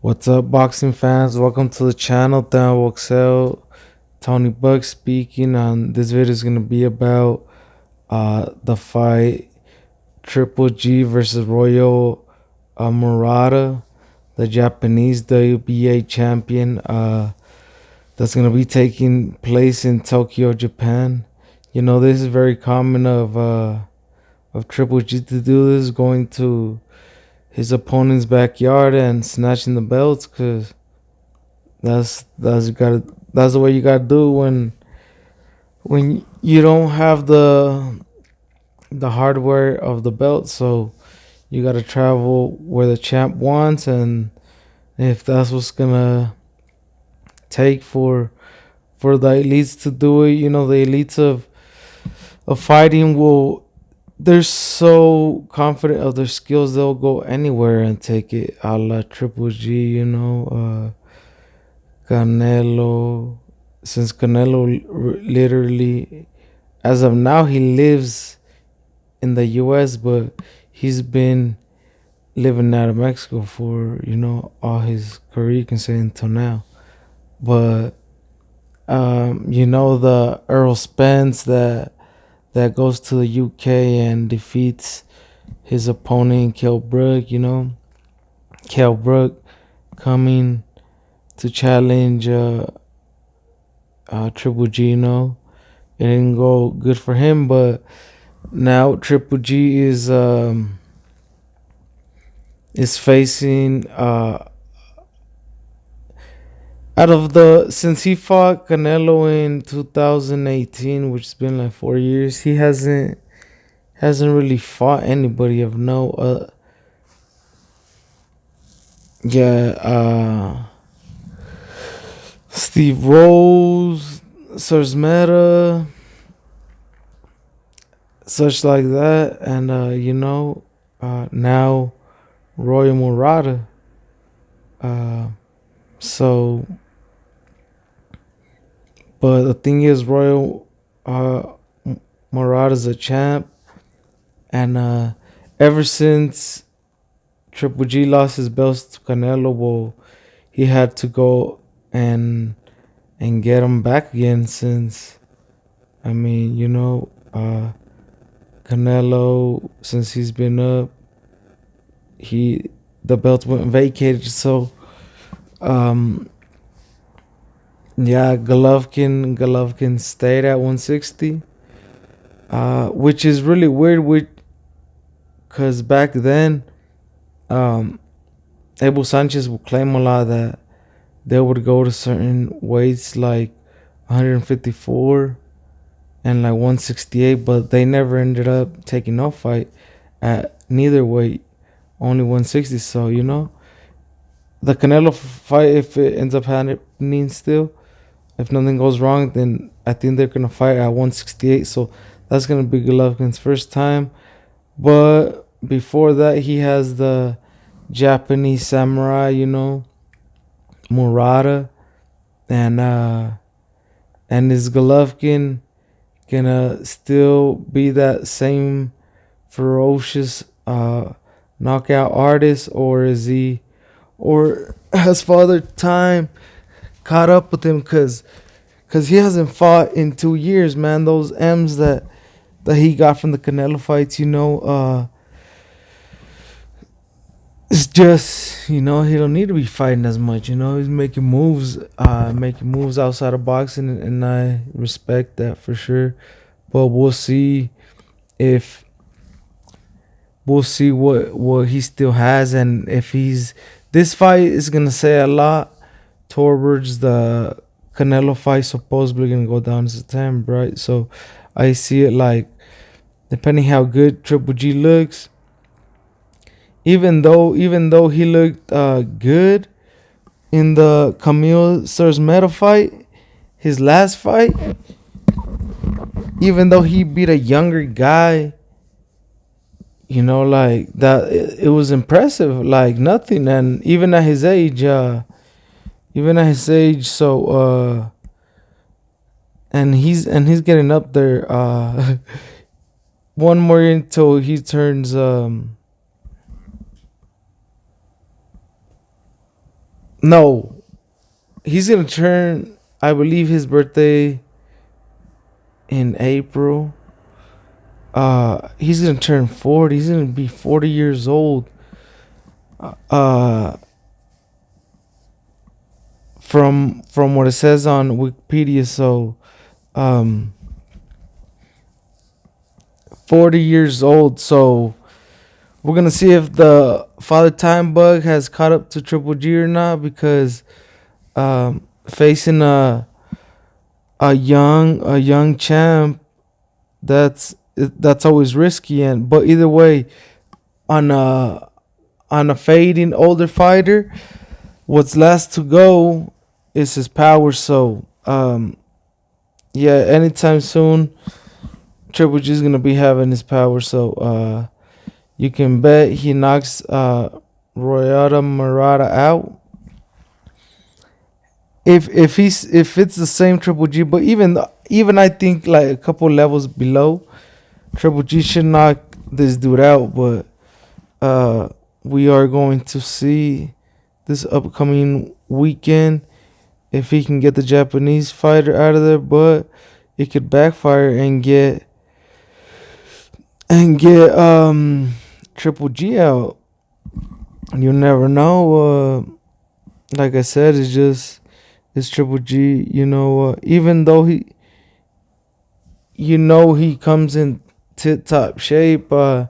What's up, boxing fans? Welcome to the channel. Dan Excel, Tony Buck speaking. This video is gonna be about the fight Triple G versus Royal Murata, the Japanese WBA champion. That's gonna be taking place in Tokyo, Japan. You know, this is very common of Triple G to do this, going to his opponent's backyard and snatching the belts, cause that's the way you gotta do when you don't have the hardware of the belt. So you gotta travel where the champ wants, and if that's what's gonna take for the elites to do it, the elites of fighting will. They're so confident of their skills, they'll go anywhere and take it, a la Triple G, Canelo. Since Canelo literally, as of now, he lives in the U.S., but he's been living out of Mexico for all his career, you can say, until now. But the Earl Spence that goes to the UK and defeats his opponent Kell Brook. Kell Brook coming to challenge Triple G. It didn't go good for him, but now Triple G is facing out of the since he fought Canelo in 2018, which has been like 4 years. He hasn't really fought anybody of no. Yeah, Steve Rose, Serge Meta, such like that, and now Roy Murata. So, but the thing is, Royal Murata's a champ, and ever since Triple G lost his belts to Canelo, well, he had to go and get him back again. Since I mean, Canelo, since he's been up, the belt went vacated. So, yeah, Golovkin stayed at 160, which is really weird. Because back then, Abel Sanchez would claim a lot that they would go to certain weights like 154 and like 168, but they never ended up taking no fight at neither weight, only 160. So the Canelo fight, if it ends up happening still, if nothing goes wrong, then I think they're gonna fight at 168. So that's gonna be Golovkin's first time. But before that, he has the Japanese samurai, Murata, and is Golovkin gonna still be that same ferocious knockout artist, or has Father Time caught up with him? Because he hasn't fought in 2 years, man. Those M's that he got from the Canelo fights, it's just, he don't need to be fighting as much. He's making moves outside of boxing, and I respect that for sure. But if we'll see what he still has, and if this fight is gonna say a lot towards the Canelo fight, supposedly gonna go down in September, right? So I see it like, depending how good Triple G looks, even though he looked good in the Camille Meta fight, his last fight, even though he beat a younger guy, like that, it was impressive like nothing. And even at his age, so and he's getting up there. One more until he turns No, he's gonna turn. I believe his birthday in April. He's gonna turn 40. He's gonna be 40 years old. Uh, from what it says on Wikipedia, so um, 40 years old. So we're gonna see if the Father Time Bug has caught up to Triple G or not, because facing a young champ, that's always risky. And but either way, on a fading older fighter, what's last to go is his power. So yeah, anytime soon, Triple G is gonna be having his power. So you can bet he knocks Murata out. If it's the same Triple G, but even I think like a couple levels below, Triple G should knock this dude out. But uh, we are going to see this upcoming weekend if he can get the Japanese fighter out of there. But it could backfire and get Triple G out. You never know. Like I said, it's Triple G. Even though he comes in tip top shape, but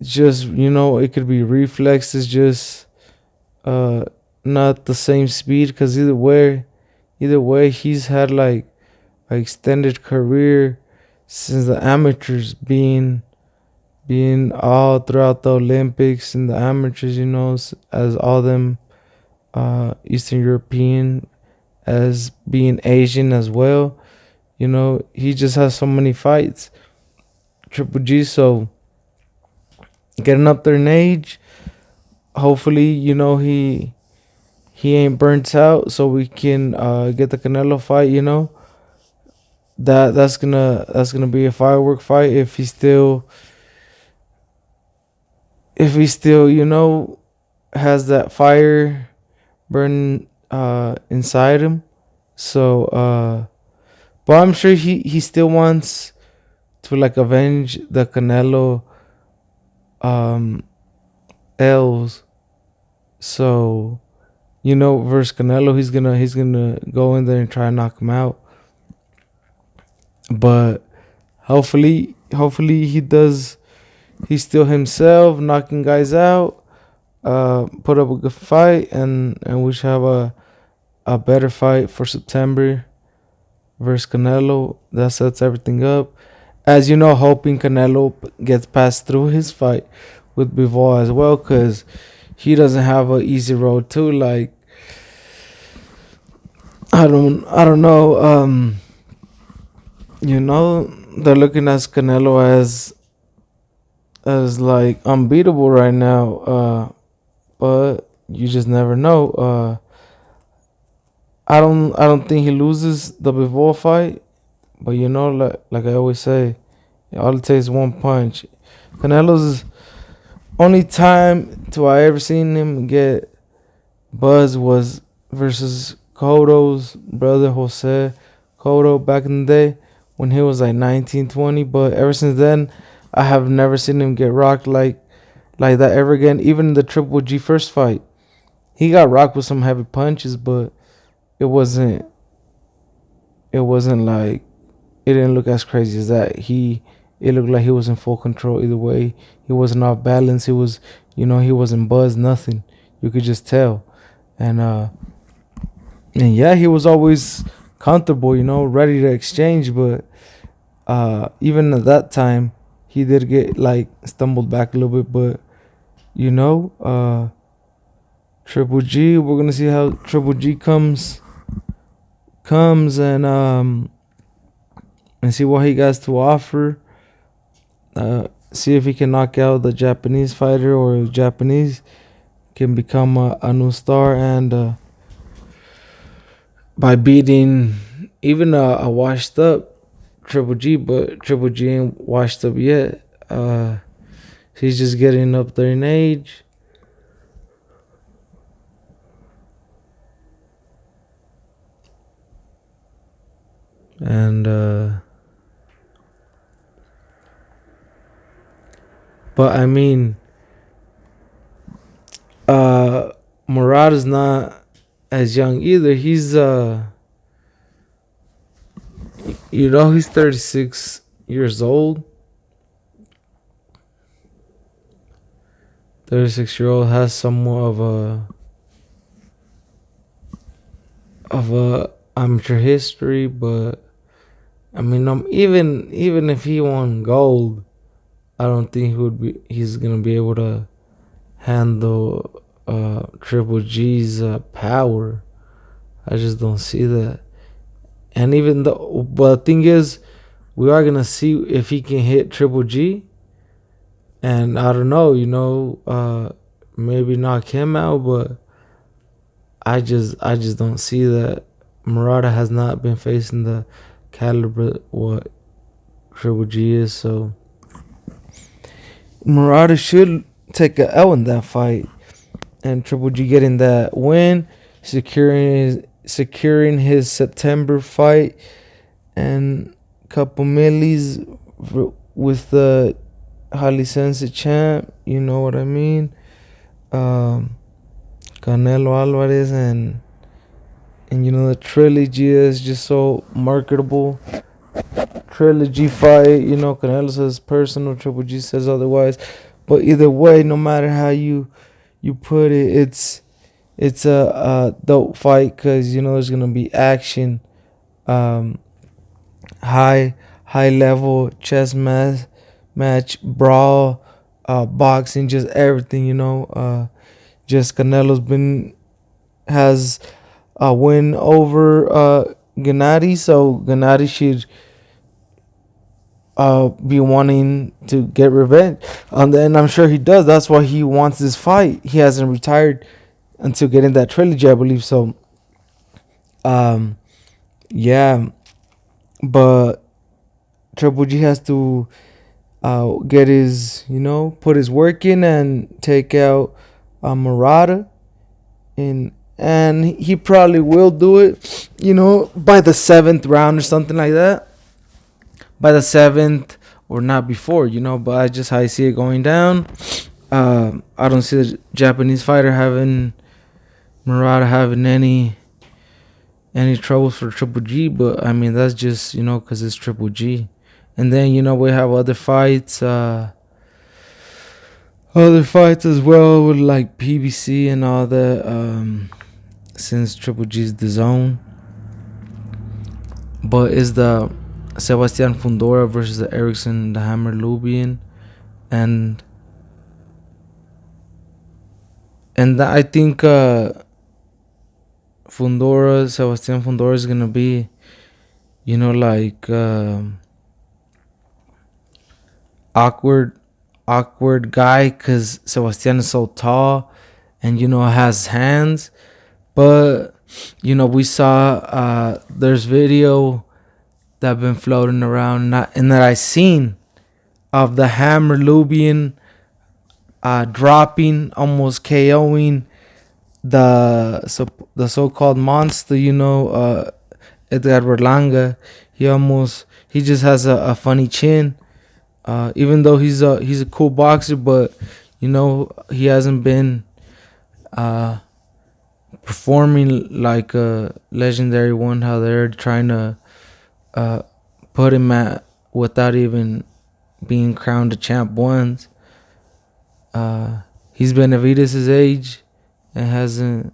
just it could be reflexes, just uh not the same speed. Because either way, he's had like an extended career since the amateurs, being all throughout the Olympics and the amateurs, as all them Eastern European, as being Asian as well. He just has so many fights, Triple G. So getting up there in age, hopefully, he ain't burnt out, so we can get the Canelo fight. That's gonna be a firework fight if he still has that fire burning inside him. So but I'm sure he still wants to like avenge the Canelo um L's. So versus Canelo, he's gonna go in there and try and knock him out. But hopefully he does. He's still himself, knocking guys out. Put up a good fight, and we should have a better fight for September versus Canelo. That sets everything up. As you know, hoping Canelo gets passed through his fight with Bivol as well, because he doesn't have an easy road too. Like I don't know. They're looking at Canelo as like unbeatable right now. But you just never know. I don't think he loses the Bivol fight. But like I always say, all it takes is one punch. Canelo's only time to I ever seen him get buzz was versus Cotto's brother Jose Cotto back in the day when he was like 19, 20. But ever since then, I have never seen him get rocked like that ever again. Even the Triple G first fight, he got rocked with some heavy punches, but it wasn't it wasn't like it didn't look as crazy as that. It looked like he was in full control either way. He wasn't off balance. He wasn't buzzed, nothing. You could just tell. And yeah, he was always comfortable, ready to exchange. But even at that time, he did get like stumbled back a little bit. But you know, uh, Triple G, we're gonna see how Triple G comes and see what he got to offer. See if he can knock out the Japanese fighter, or Japanese can become a new star. And by beating even a washed up Triple G, but Triple G ain't washed up yet. He's just getting up there in age. And but I mean, uh Murata's not as young either. He's he's 36 years old. 36-year-old has somewhat of a amateur history, but I mean, even if he won gold, I don't think he's gonna be able to handle Triple G's power. I just don't see that. And even though, but the thing is, we are gonna see if he can hit Triple G. And I don't know, maybe knock him out, but I just don't see that. Murata has not been facing the caliber what Triple G is, so Murata should take a L in that fight, and Triple G getting that win, securing his September fight, and couple millies with the highly sensitive champ. You know what I mean? Um, Canelo Alvarez, and the trilogy is just so marketable. Trilogy fight, Canelo says personal, Triple G says otherwise. But either way, no matter how you put it, it's a dope fight because there's gonna be action, um, high high level match brawl, boxing, just everything. Just Canelo's been has a win over Gennady, so Gennady should be wanting to get revenge. And I'm sure he does. That's why he wants this fight. He hasn't retired until getting that trilogy, I believe. So, um, yeah, but Triple G has to get put his work in and take out Murata, and he probably will do it, by the seventh round or something like that. By the seventh or not before, but I just how I see it going down. I don't see the Japanese fighter having Murata having any troubles for Triple G, but I mean that's just because it's Triple G, and then we have other fights as well with like PBC and all that. Since Triple G's the zone, but is the Sebastian Fundora versus the Erickson the Hammer Lubian, and I think Sebastian Fundora is gonna be, like awkward, awkward guy because Sebastian is so tall, and has hands. But we saw there's video that been floating around, and that I seen of the Hammer Lubian dropping, almost KOing the so-called monster, Edgar Berlanga. He just has a funny chin. Even though he's a cool boxer, but he hasn't been performing like a legendary one. How they're trying to uh, put him at without even being crowned a champ once. He's Benavidez' age and hasn't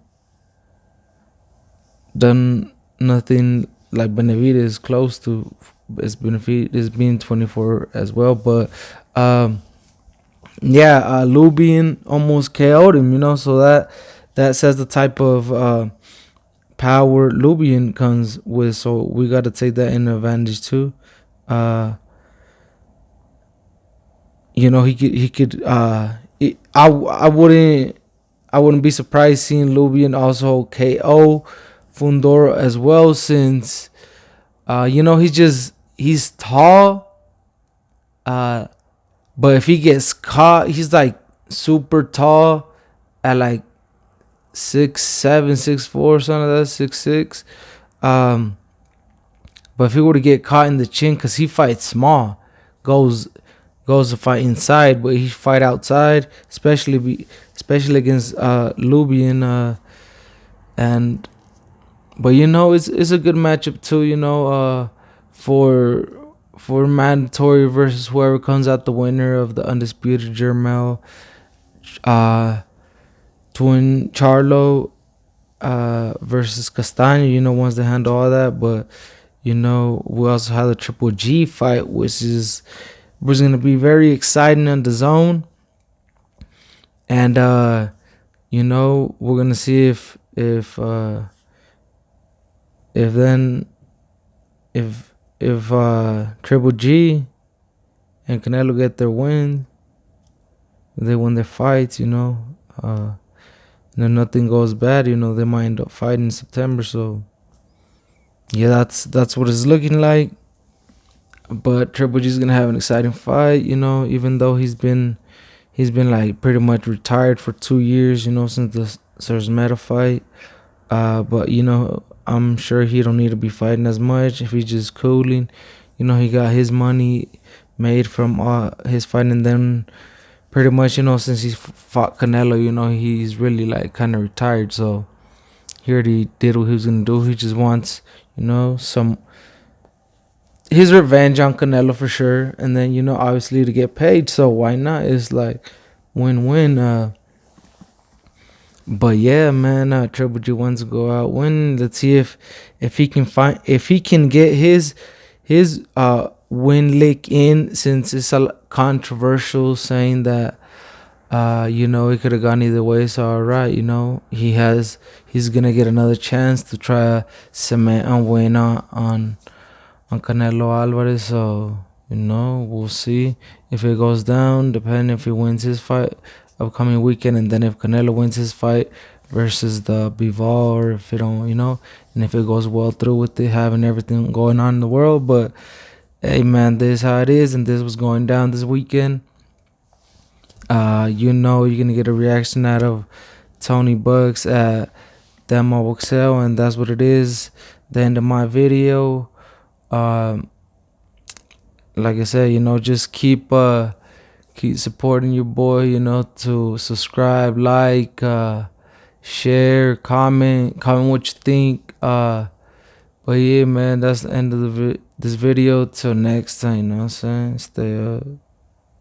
done nothing like Benavidez close to. It's Benavidez being 24 as well, but yeah, Lubian almost KO'd him, so that says the type of power Lubian comes with. So we got to take that in advantage too. He could. I wouldn't be surprised seeing Lubian also KO Fundora as well, since he's tall. But if he gets caught, he's like super tall at like 6'7", 6'4", something like that, 6'6". But if he were to get caught in the chin, because he fights small, goes goes to fight inside, but he fight outside, especially against Lubian. And but it's a good matchup too. For mandatory versus whoever comes out the winner of the undisputed Jermel, uh, Twin Charlo versus Castaño. Ones that handle all that. But we also have the Triple G fight, which was gonna be very exciting on the zone. And we're gonna see if then if Triple G and Canelo get their win, they win their fights, and nothing goes bad, they might end up fighting in September. So yeah, that's what it's looking like. But Triple G's gonna have an exciting fight, even though he's been like pretty much retired for 2 years, since the Serge Meta fight. But I'm sure he don't need to be fighting as much if he's just cooling. He got his money made from his fighting. And then pretty much, since he fought Canelo, he's really like kind of retired. So he already did what he was gonna do. He just wants, some his revenge on Canelo for sure. And then obviously to get paid. So why not? It's like win-win. But yeah, man, Triple G wants to go out win. Let's see if he can get his win lick in, since it's a controversial saying that it could have gone either way. So alright, he's gonna get another chance to try to cement and win on Canelo Alvarez. So we'll see if it goes down, depending if he wins his fight upcoming weekend, and then if Canelo wins his fight versus the Bival, or if it don't, and if it goes well through with it, having everything going on in the world. But hey, man, this is how it is, and this was going down this weekend. You're gonna get a reaction out of Tony Bucks at Demo Boxel, and that's what it is. The end of my video. Like I said, just keep supporting your boy. To subscribe, like, share, comment what you think. But yeah, man, that's the end of this video. Till next time, you know what I'm saying? Stay up.